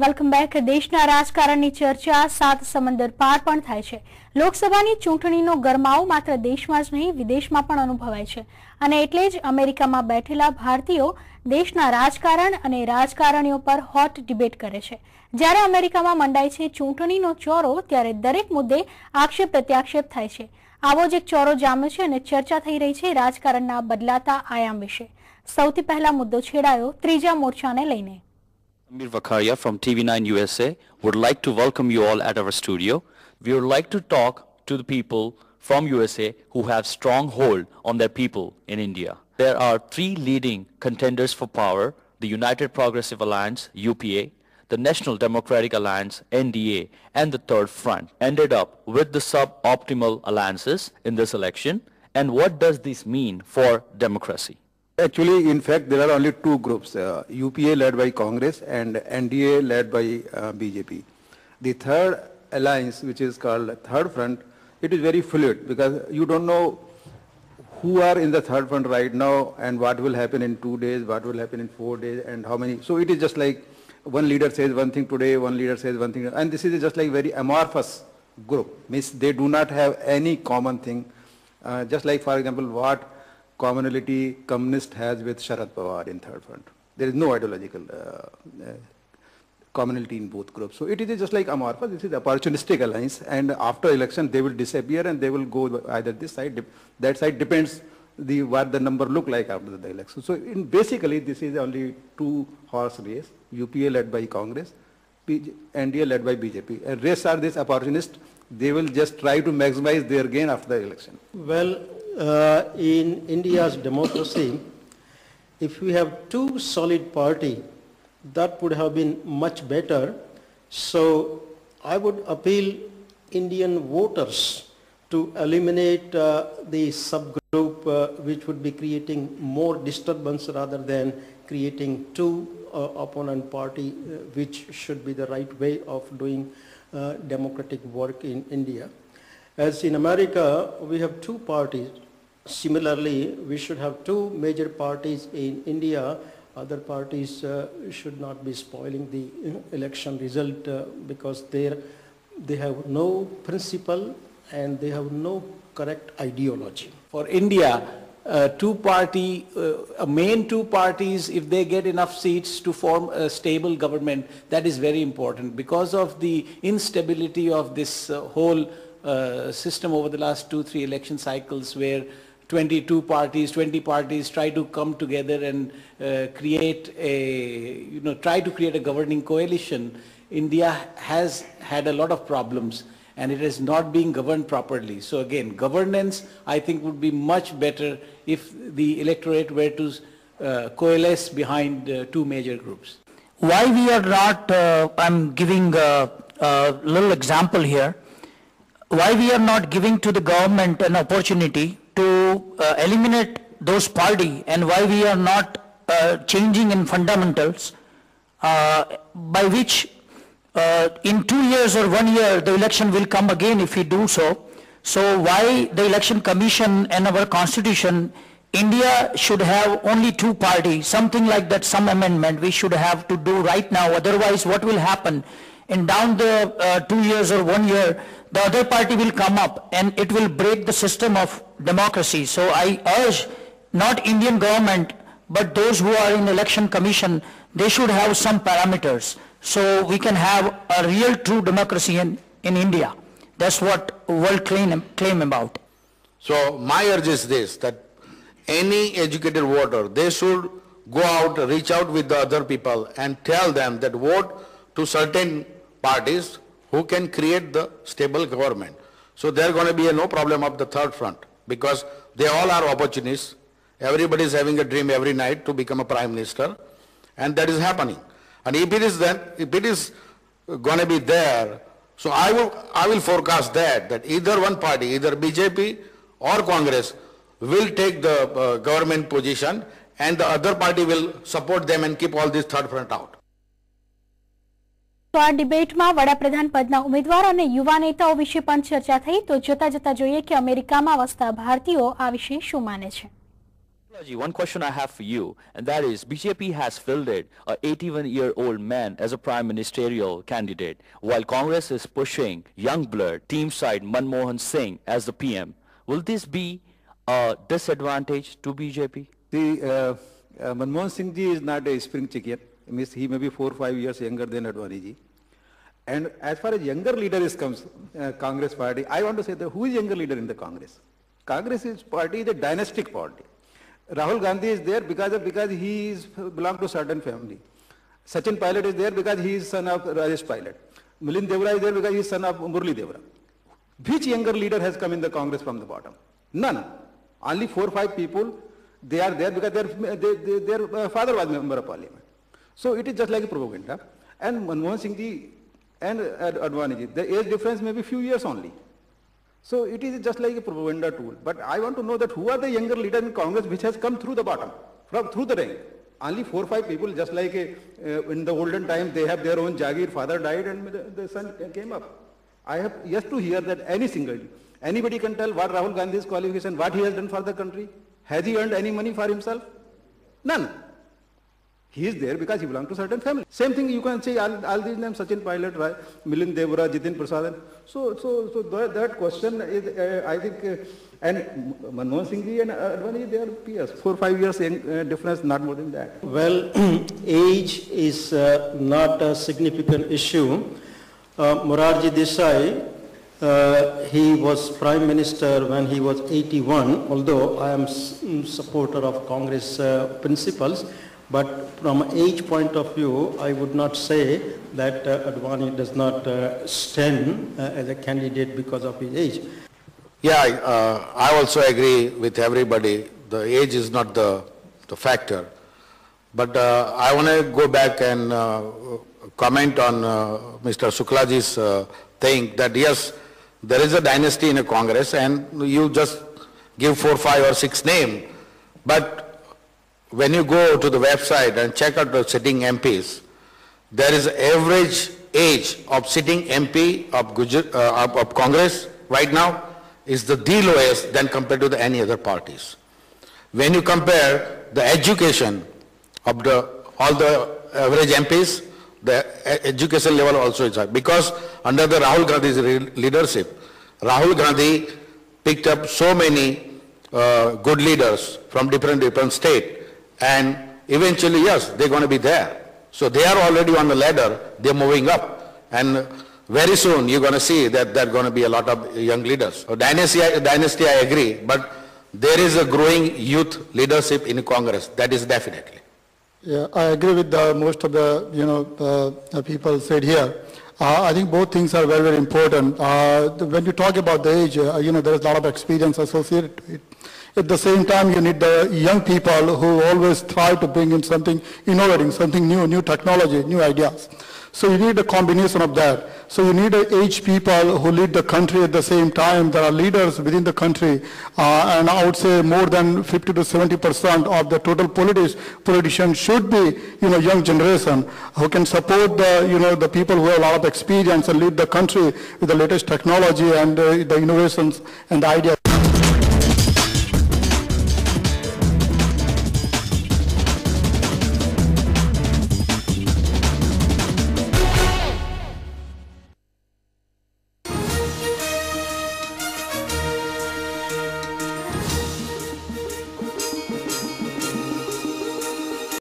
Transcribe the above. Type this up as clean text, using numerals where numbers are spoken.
Welcome back. દેશના રાજકારણની ચર્ચા સાત સમંદર પાર પણ થાય છે. લોકસભાની ચૂંટણીનો ગરમાવો માત્ર દેશમાં જ નહીં વિદેશમાં પણ અનુભવાય છે અને એટલે જ અમેરિકામાં બેઠેલા ભારતીયો દેશના રાજકારણ અને રાજકારણીઓ પર હોટ ડિબેટ કરે છે. જ્યારે અમેરિકામાં મંડાય છે ચૂંટણીનો ચોરો ત્યારે દરેક મુદ્દે આક્ષેપ પ્રત્યાક્ષેપ થાય છે. આવો જ એક ચોરો જામ્યો છે અને ચર્ચા થઈ રહી છે રાજકારણના બદલાતા આયામ વિશે. સૌથી પહેલા મુદ્દો છેડાયો ત્રીજા મોરચાને લઈને. Amir Vakharia from TV9 USA would like to welcome you all at our studio. We would like to talk to the people from USA who have strong hold on their people in India. There are three leading contenders for power: the United Progressive Alliance, UPA, the National Democratic Alliance, NDA, and the Third Front ended up with the suboptimal alliances in this election. And what does this mean for democracy? Actually, in fact, there are only two groups, UPA led by Congress and NDA led by BJP. The third alliance, which is called Third Front, it is very fluid because you don't know who are in the Third Front right now and what will happen in 2 days, what will happen in 4 days and how many. So it is just like one leader says one thing today, one leader says one thing, and this is just like very amorphous group. Means they do not have any common thing. Just like, for example, what commonality communist has with Sharad Pawar in Third Front. There is no ideological commonality in both groups. So it is just like amorphous. This is opportunistic alliance, and after election they will disappear and they will go either this side, that side, depends what the number look like after the election. So basically this is only two horse race, UPA led by Congress, NDA led by BJP. And rest are these opportunists. They will just try to maximize their gain after the election. Well, in India's democracy, if we have two solid parties, that would have been much better. So I would appeal Indian voters to eliminate the subgroup which would be creating more disturbance rather than creating two opponent party, which should be the right way of doing democratic work in India. As in America, we have two parties. Similarly, we should have two major parties in India. Other parties should not be spoiling the election result because they have no principle and they have no correct ideology. For India, main two parties, if they get enough seats to form a stable government, that is very important. Because of the instability of this whole system over the last 2-3 election cycles, where 20 parties try to come together and try to create a governing coalition. India has had a lot of problems and it is not being governed properly. So again, governance, I think, would be much better if the electorate were to coalesce behind two major groups. Why we are not, I'm giving a little example here, why we are not giving to the government an opportunity to eliminate those parties, and why we are not changing in fundamentals by which in 2 years or 1 year the election will come again if we do so. So why the election commission and our constitution, India should have only two parties, something like that, some amendment we should have to do right now. Otherwise what will happen in down the 2 years or 1 year, the other party will come up and it will break the system of democracy. So I urge not Indian government but those who are in election commission, they should have some parameters so we can have a real true democracy in India. That's what world claim about. So my urge is this, that any educated voter, they should go out, reach out with the other people and tell them that vote to certain parties who can create the stable government. So there is going to be no problem of the Third Front because they all are opportunists. Everybody is having a dream every night to become a prime minister, and that is happening. And if it is going to be there, so I will forecast that either one party, either BJP or Congress, will take the government position and the other party will support them and keep all this Third Front out. તો આ ડિબેટમાં વડાપ્રધાન પદના ઉમેદવાર અને યુવા નેતાઓ વિશે પણ ચર્ચા થઈ. તો જોતા જોઈએ કે અમેરિકામાં વસતા ભારતીયો આ વિશે શું માને છે. Mulaji, one question I have for you, and that is, BJP has fielded a 81-year-old man as a prime ministerial candidate, while Congress is pushing young blood, team side Manmohan Singh as the PM. Will this be a disadvantage to BJP? See, Manmohan Singh ji is not a spring chicken. Means he may be 4 or 5 years younger than Advani ji. And as far as younger leader is comes, Congress party, I want to say that who is younger leader in the Congress? Congress party is a dynastic party. Rahul Gandhi is there because he belongs to certain family. Sachin Pilot is there because he is son of Rajesh Pilot. Milind Devra is there because he is son of Murli Devra. Which younger leader has come in the Congress from the bottom? None. Only 4 or 5 people, they are there because their father was member of parliament. So it is just like a propaganda. And Manmohan Singh ji and Advani ji, the age difference may be few years only. So it is just like a propaganda tool. But I want to know that who are the younger leaders in Congress which has come through the bottom, through the rank. Only 4 or 5 people, just like in the olden time, they have their own Jagir, father died and the son came up. I have yet to hear that anybody can tell what Rahul Gandhi's qualification, what he has done for the country. Has he earned any money for himself? None. He is there because he belongs to certain family. Same thing you can say all these names, Sachin Pilot, Milind Devra, Jitin Prasad. So that question is, I think, and Manmohan Singh ji and Advani, they are peers. 4 or 5 years difference, not more than that. Well, age is not a significant issue. Morarji Desai, he was Prime Minister when he was 81, although I am supporter of Congress principles. But from age point of view, I would not say that Advani does not stand as a candidate because of his age. Yeah, I also agree with everybody. The age is not the factor. But I want to go back and comment on Mr. Suklaji's thing that yes, there is a dynasty in a Congress and you just give 4, 5 or 6 names. But when you go to the website and check out the sitting MPs, there is average age of sitting MP of Congress right now is the lowest than compared to any other parties. When you compare the education of all the average MPs, the education level also is high. Because under the Rahul Gandhi's leadership, Rahul Gandhi picked up so many good leaders from different states. And eventually, yes, they're going to be there. So they are already on the ladder, they're moving up. And very soon you're going to see that there are going to be a lot of young leaders. So dynasty I agree, but there is a growing youth leadership in Congress, that is definitely. Yeah, I agree with most of the people said here. I think both things are very, very important. When you talk about the age, there is a lot of experience associated to it. At the same time, you need the young people who always try to bring in something innovating, something new technology, new ideas. So you need a combination of that. So you need aged people who lead the country at the same time. There are leaders within the country, and I would say more than 50 to 70% of the total politicians should be, young generation who can support the people who have a lot of experience and lead the country with the latest technology and the innovations and the ideas.